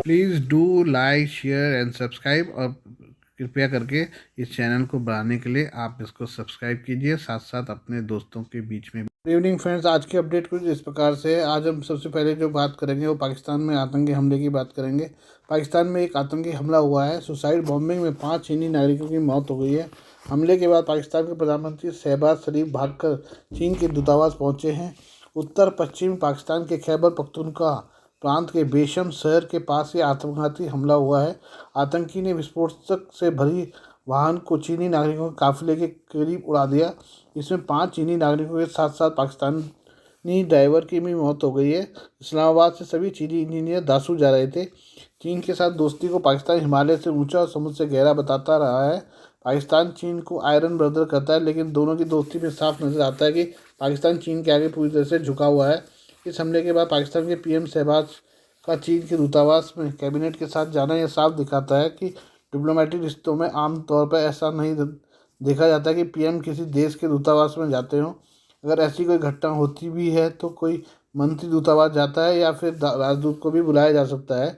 Please do like share and subscribe, और कृपया करके इस चैनल को बढ़ाने के लिए आप इसको सब्सक्राइब कीजिए, साथ साथ अपने दोस्तों के बीच में। गुड इवनिंग फ्रेंड्स, आज की अपडेट कुछ इस प्रकार से है। आज हम सबसे पहले जो बात करेंगे वो पाकिस्तान में आतंकी हमले की बात करेंगे। पाकिस्तान में एक आतंकी हमला हुआ है। सुसाइड बॉम्बिंग में 5 चीनी नागरिकों की मौत हो गई है। हमले के बाद पाकिस्तान के प्रधानमंत्री शहबाज शरीफ भागकर चीन के दूतावास पहुंचे हैं। उत्तर पश्चिम पाकिस्तान के खैबर पख्तूनख्वा प्रांत के बेशम शहर के पास ये आत्मघाती हमला हुआ है। आतंकी ने विस्फोटक से भरी वाहन को चीनी नागरिकों के काफिले के करीब उड़ा दिया। इसमें 5 चीनी नागरिकों के साथ साथ पाकिस्तानी ड्राइवर की भी मौत हो गई है। इस्लामाबाद से सभी चीनी इंजीनियर दासू जा रहे थे। चीन के साथ दोस्ती को पाकिस्तान हिमालय से ऊंचा और समुद्र से गहरा बताता रहा है। पाकिस्तान चीन को आयरन ब्रदर करता है, लेकिन दोनों की दोस्ती में साफ नजर आता है कि पाकिस्तान चीन के आगे पूरी तरह से झुका हुआ है। इस हमले के बाद पाकिस्तान के पीएम शहबाज का चीन के दूतावास में कैबिनेट के साथ जाना यह साफ दिखाता है कि डिप्लोमेटिक रिश्तों में आम तौर पर ऐसा नहीं देखा जाता कि पीएम किसी देश के दूतावास में जाते हों। अगर ऐसी कोई घटना होती भी है तो कोई मंत्री दूतावास जाता है या फिर राजदूत को भी बुलाया जा सकता है।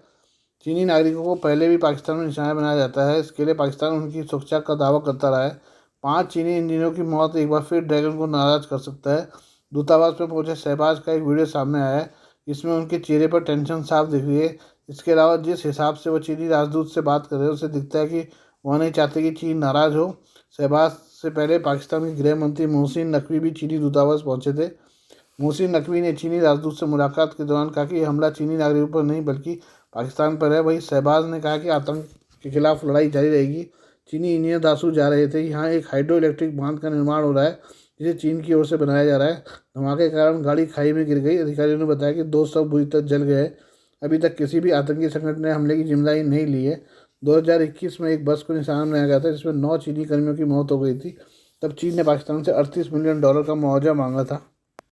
चीनी नागरिकों को पहले भी पाकिस्तान में निशाना बनाया जाता है। इसके लिए पाकिस्तान उनकी सुरक्षा का दावा करता रहा है। 5 चीनी इंजीनियरों की मौत एक बार फिर ड्रैगन को नाराज कर सकता है। दूतावास में पहुंचे शहबाज का एक वीडियो सामने आया है। इसमें उनके चेहरे पर टेंशन साफ दिख रही है। इसके अलावा जिस हिसाब से वो चीनी राजदूत से बात कर रहे हैं उससे दिखता है कि वह नहीं चाहते कि चीन नाराज हो। शहबाज से पहले पाकिस्तान के गृह मंत्री मोहसिन नकवी भी चीनी दूतावास पहुंचे थे। मोहसिन नकवी ने चीनी राजदूत से मुलाकात के दौरान कहा कि यह हमला चीनी नागरिकों पर नहीं बल्कि पाकिस्तान पर है। वहीं शहबाज ने कहा कि आतंक के खिलाफ लड़ाई जारी रहेगी। चीनी इंजीनियर दासू जा रहे थे। यहाँ एक हाइड्रो इलेक्ट्रिक बांध का निर्माण हो रहा है जिसे चीन की ओर से बनाया जा रहा है। धमाके के कारण गाड़ी खाई में गिर गई। अधिकारियों ने बताया कि 2 शव बुरी तरह जल गए हैं। अभी तक किसी भी आतंकी संगठन ने हमले की जिम्मेदारी नहीं ली है। 2021 में एक बस को निशाना बनाया गया था जिसमें 9 चीनी कर्मियों की मौत हो गई थी। तब चीन ने पाकिस्तान से $38 मिलियन का मुआवजा मांगा था।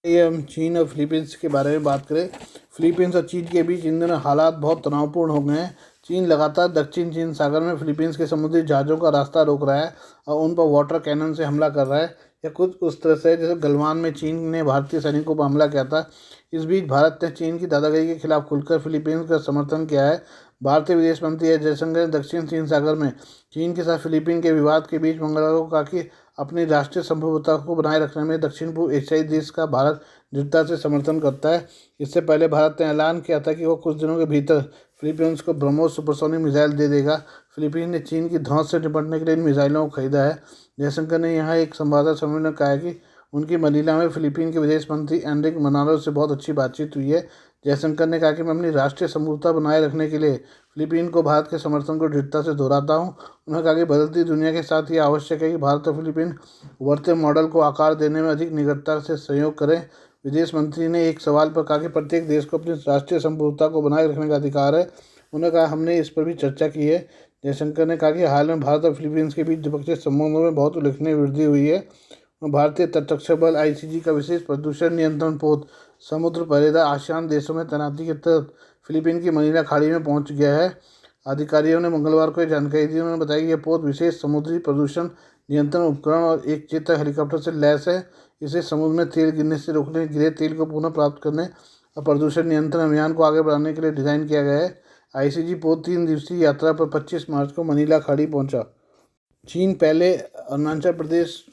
ये हम चीन और फिलीपींस के बारे में बात करें। फिलीपींस और चीन के बीच इन दिनों हालात बहुत तनावपूर्ण हो गए हैं। चीन लगातार दक्षिण चीन सागर में फिलीपींस के समुद्री जहाज़ों का रास्ता रोक रहा है और उन पर वाटर कैनन से हमला कर रहा है। यह कुछ उस तरह से जैसे गलवान में चीन ने भारतीय सैनिकों पर हमला किया था। इस बीच भारत ने चीन की दादागिरी के खिलाफ खुलकर फिलीपींस का समर्थन किया है। भारतीय विदेश मंत्री एस जयशंकर ने दक्षिण चीन सागर में चीन के साथ फिलीपीन के विवाद के बीच मंगलवार को कहा कि अपनी राष्ट्रीय संप्रभुता को बनाए रखने में दक्षिण पूर्व एशियाई देश का भारत दृढ़ता से समर्थन करता है। इससे पहले भारत ने ऐलान किया था कि वह कुछ दिनों के भीतर फिलीपींस को ब्रह्मोस सुपरसोनिक मिसाइल दे देगा। फिलीपीन ने चीन की धौंस से निपटने के लिए इन मिसाइलों को खरीदा है। जयशंकर ने यहाँ एक संवाददाता सम्मेलन में कहा कि उनकी मनीला में फिलीपीन के विदेश मंत्री एनरिक मनालो से बहुत अच्छी बातचीत हुई है। जयशंकर ने कहा कि मैं अपनी राष्ट्रीय समरूपता बनाए रखने के लिए फिलीपीन को भारत के समर्थन को दृढ़ता से दोहराता हूँ। उन्होंने कहा कि बदलती दुनिया के साथ ये आवश्यक है कि भारत और फिलीपीन उभरते मॉडल को आकार देने में अधिक निकटता से सहयोग करें। विदेश मंत्री ने एक सवाल पर कहा कि प्रत्येक देश को अपनी राष्ट्रीय संप्रभुता को बनाए रखने का अधिकार है। उन्होंने कहा हमने इस पर भी चर्चा की है। जयशंकर ने कहा कि हाल में भारत और फिलीपींस के बीच द्विपक्षीय संबंधों में बहुत उल्लेखनीय वृद्धि हुई है। भारतीय तटरक्षक बल आईसीजी का विशेष प्रदूषण नियंत्रण पोत समुद्र परेदा आसियान देशों में तैनाती के तहत फिलीपीन की मनीला खाड़ी में पहुंच गया है। अधिकारियों ने मंगलवार को यह जानकारी दी। उन्होंने बताया कि यह पोत विशेष समुद्री प्रदूषण नियंत्रण उपकरण और एक चेतक हेलीकॉप्टर से लैस है। इसे समुद्र में तेल गिरने से रोकने, गिरे तेल को पुनः प्राप्त करने और प्रदूषण नियंत्रण अभियान को आगे बढ़ाने के लिए डिज़ाइन किया गया है। आईसीजी पोत 3 दिवसीय यात्रा पर 25 मार्च को मनीला खाड़ी पहुंचा। चीन पहले अरुणाचल प्रदेश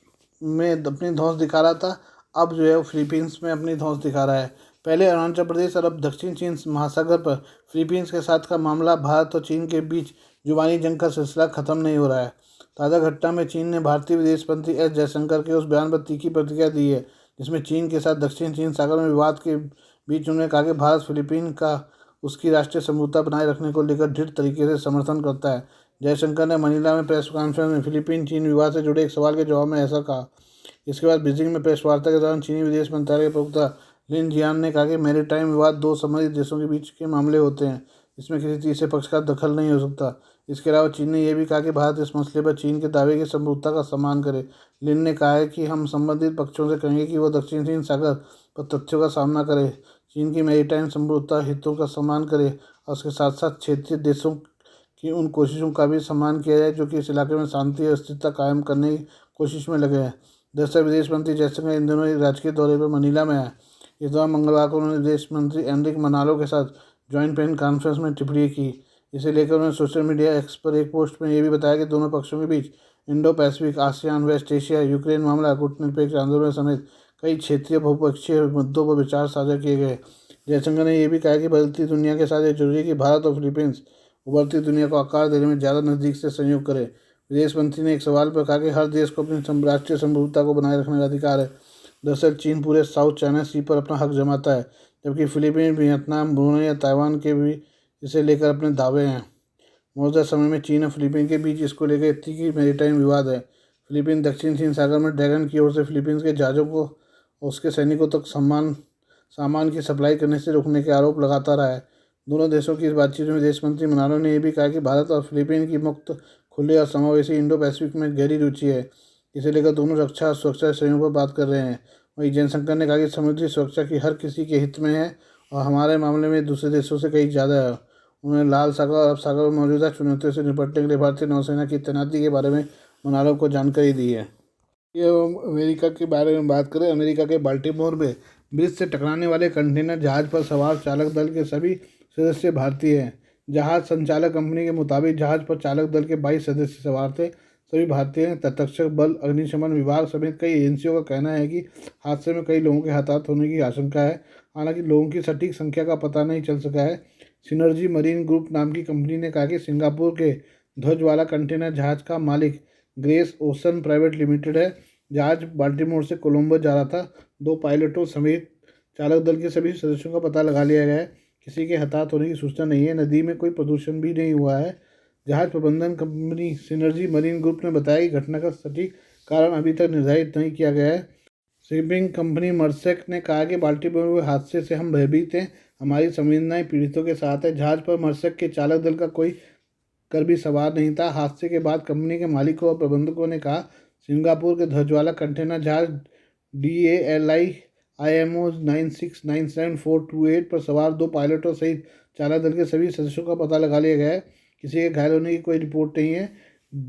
में अपनी धौंस दिखा रहा था, अब जो है वो फिलीपींस में अपनी धौंस दिखा रहा है। पहले अरुणाचल प्रदेश और अब दक्षिण चीन महासागर पर फिलीपींस के साथ का मामला भारत और चीन के बीच जुबानी जंग का सिलसिला खत्म नहीं हो रहा है। ताज़ा घटना में चीन ने भारतीय विदेश मंत्री एस जयशंकर के उस बयान पर तीखी प्रतिक्रिया दी है जिसमें चीन के साथ दक्षिण चीन सागर में विवाद के बीच उन्होंने कहा कि भारत फिलीपीन का उसकी राष्ट्रीय समरूपता बनाए रखने को लेकर दृढ़ तरीके से समर्थन करता है। जयशंकर ने मनीला में प्रेस कॉन्फ्रेंस में फिलीपीन चीन विवाद से जुड़े एक सवाल के जवाब में ऐसा कहा। इसके बाद बीजिंग में प्रेस वार्ता के दौरान चीनी विदेश मंत्रालय के प्रवक्ता लिन जियान ने कहा कि मैरीटाइम विवाद 2 संबंधित देशों के बीच के मामले होते हैं, इसमें किसी तीसरे पक्ष का दखल नहीं हो सकता। इसके अलावा चीन ने यह भी कहा कि भारत इस मसले पर चीन के दावे की समरूपता का सम्मान करे। लिन ने कहा है कि हम संबंधित पक्षों से कहेंगे कि वो दक्षिण चीन सागर पर तथ्यों का सामना करे, चीन की मैरीटाइम समरूपता हितों का सम्मान करे और उसके साथ साथ क्षेत्रीय देशों की उन कोशिशों का भी सम्मान किया जाए जो कि इस इलाके में शांति और स्थिरता कायम करने की कोशिश में लगे हैं। दरअसल विदेश मंत्री जयशंकर इन दिनों एक राजकीय दौरे पर मनीला में है। इस दौरान मंगलवार को उन्होंने विदेश मंत्री एनरिक मनालो के साथ ज्वाइंट प्रेस कॉन्फ्रेंस में टिप्पणी की। इसे लेकर उन्होंने सोशल मीडिया एक्स पर एक पोस्ट में यह भी बताया कि दोनों पक्षों के बीच Indo Pacific, ASEAN, West Asia, Ukraine मामला, कूटनीतिक आंदोलन समेत कई क्षेत्रीय बहुपक्षीय मुद्दों पर विचार साझा किए गए। जयशंकर ने यह भी कहा कि बदलती दुनिया के साथ ये जरूरी है कि भारत और फिलीपींस उभरती दुनिया को आकार देने में ज़्यादा नज़दीक से सहयोग करे। विदेश मंत्री ने एक सवाल पर कहा कि हर देश को अपनी राष्ट्रीय संप्रभुता को बनाए रखने का अधिकार है। दरअसल चीन पूरे साउथ चाइना सी पर अपना हक जमाता है, जबकि फिलीपींस, वियतनाम, ब्रुनेई या ताइवान के भी इसे लेकर अपने दावे हैं। मौजूदा समय में चीन और फिलीपींस के बीच इसको लेकर तीखी मैरीटाइम विवाद है। फिलीपींस दक्षिण चीन सागर में ड्रैगन की ओर से फिलीपींस के जहाज़ों को और उसके सैनिकों तक सामान की सप्लाई करने से रोकने के आरोप लगाता रहा है। दोनों देशों की इस बातचीत में विदेश मंत्री मनारो ने यह भी कहा कि भारत और फिलीपींस की मुक्त, खुले और समावेशी इंडो पैसिफिक में गहरी रुचि है। इसे लेकर दोनों रक्षा और सुरक्षा सहयोग पर बात कर रहे हैं। वहीं जयशंकर ने कहा कि समुद्री सुरक्षा की हर किसी के हित में है और हमारे मामले में दूसरे देशों से कहीं ज़्यादा है। उन्होंने लाल सागर और अरब सागर में मौजूदा चुनौतियों से निपटने के लिए भारतीय नौसेना की तैनाती के बारे में मनारो को जानकारी दी है। ये अमेरिका के बारे में बात करें, अमेरिका के बाल्टीमोर में ब्रिज से टकराने वाले कंटेनर जहाज पर सवार चालक दल के सभी सदस्य भारतीय हैं। जहाज संचालक कंपनी के मुताबिक जहाज पर चालक दल के 22 सदस्य सवार थे, सभी भारतीय हैं। तटरक्षक बल, अग्निशमन विभाग समेत कई एजेंसियों का कहना है कि हादसे में कई लोगों के हताहत होने की आशंका है। हालांकि लोगों की सटीक संख्या का पता नहीं चल सका है। सिनर्जी मरीन ग्रुप नाम की कंपनी ने कहा कि सिंगापुर के ध्वज वाला कंटेनर जहाज का मालिक ग्रेस ओशन प्राइवेट लिमिटेड है। जहाज बाल्टीमोर से कोलंबो जा रहा था। 2 पायलटों समेत चालक दल के सभी सदस्यों का पता लगा लिया गया है। किसी के हताहत होने की सूचना नहीं है। नदी में कोई प्रदूषण भी नहीं हुआ है। जहाज प्रबंधन कंपनी सिनर्जी मरीन ग्रुप ने बताया कि घटना का सटीक कारण अभी तक निर्धारित नहीं किया गया है। शिपिंग कंपनी मर्सेक ने कहा कि बाल्टीमोर हुए हादसे से हम भयभीत हैं। हमारी संवेदनाएं पीड़ितों के साथ है। जहाज पर मर्सेक के चालक दल का कोई कर भी सवार नहीं था। हादसे के बाद कंपनी के मालिकों और प्रबंधकों ने कहा, सिंगापुर के ध्वज वाला कंटेनर जहाज DALI IMO 9697-428 पर सवार 2 पायलटों सहित चालक दल के सभी सदस्यों का पता लगा लिया गया है। किसी के घायल होने की कोई रिपोर्ट नहीं है।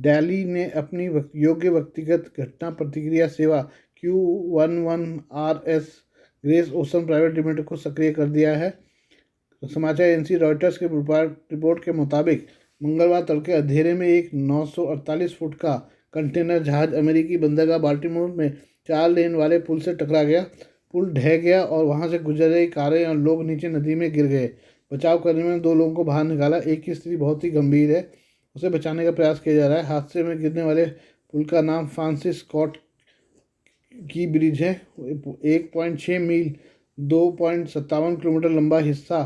डेली ने अपनी योग्य व्यक्तिगत घटना प्रतिक्रिया सेवा Q11RS grace ocean private limited को सक्रिय कर दिया है। समाचार एजेंसी रॉयटर्स के रिपोर्ट के मुताबिक मंगलवार तड़के अंधेरे में एक 948 फुट का कंटेनर जहाज अमेरिकी बंदरगाह बाल्टीमोर में 4 लेन वाले पुल से टकरा गया। पुल ढह गया और वहां से गुजर रही कारें और लोग नीचे नदी में गिर गए। बचाव करने में 2 लोगों को बाहर निकाला। एक की स्थिति बहुत ही गंभीर है, उसे बचाने का प्रयास किया जा रहा है। हादसे में गिरने वाले पुल का नाम फ्रांसिस स्कॉट की ब्रिज है। 1.6 मील 2.57 किलोमीटर लंबा हिस्सा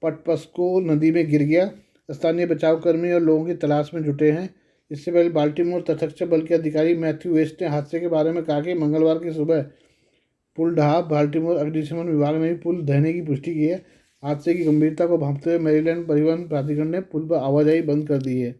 पटपस्को नदी में गिर गया। स्थानीय बचावकर्मी और लोगों की तलाश में जुटे हैं। इससे पहले बाल्टीमोर तटरक्षक बल के अधिकारी मैथ्यू वेस्ट ने हादसे के बारे में कहा कि मंगलवार की सुबह पुल ढहा। बाल्टीमोर अग्निशमन विभाग ने भी पुल ढहने की पुष्टि की है। हादसे की गंभीरता को भांपते हुए मैरीलैंड परिवहन प्राधिकरण ने पुल पर आवाजाही बंद कर दी है।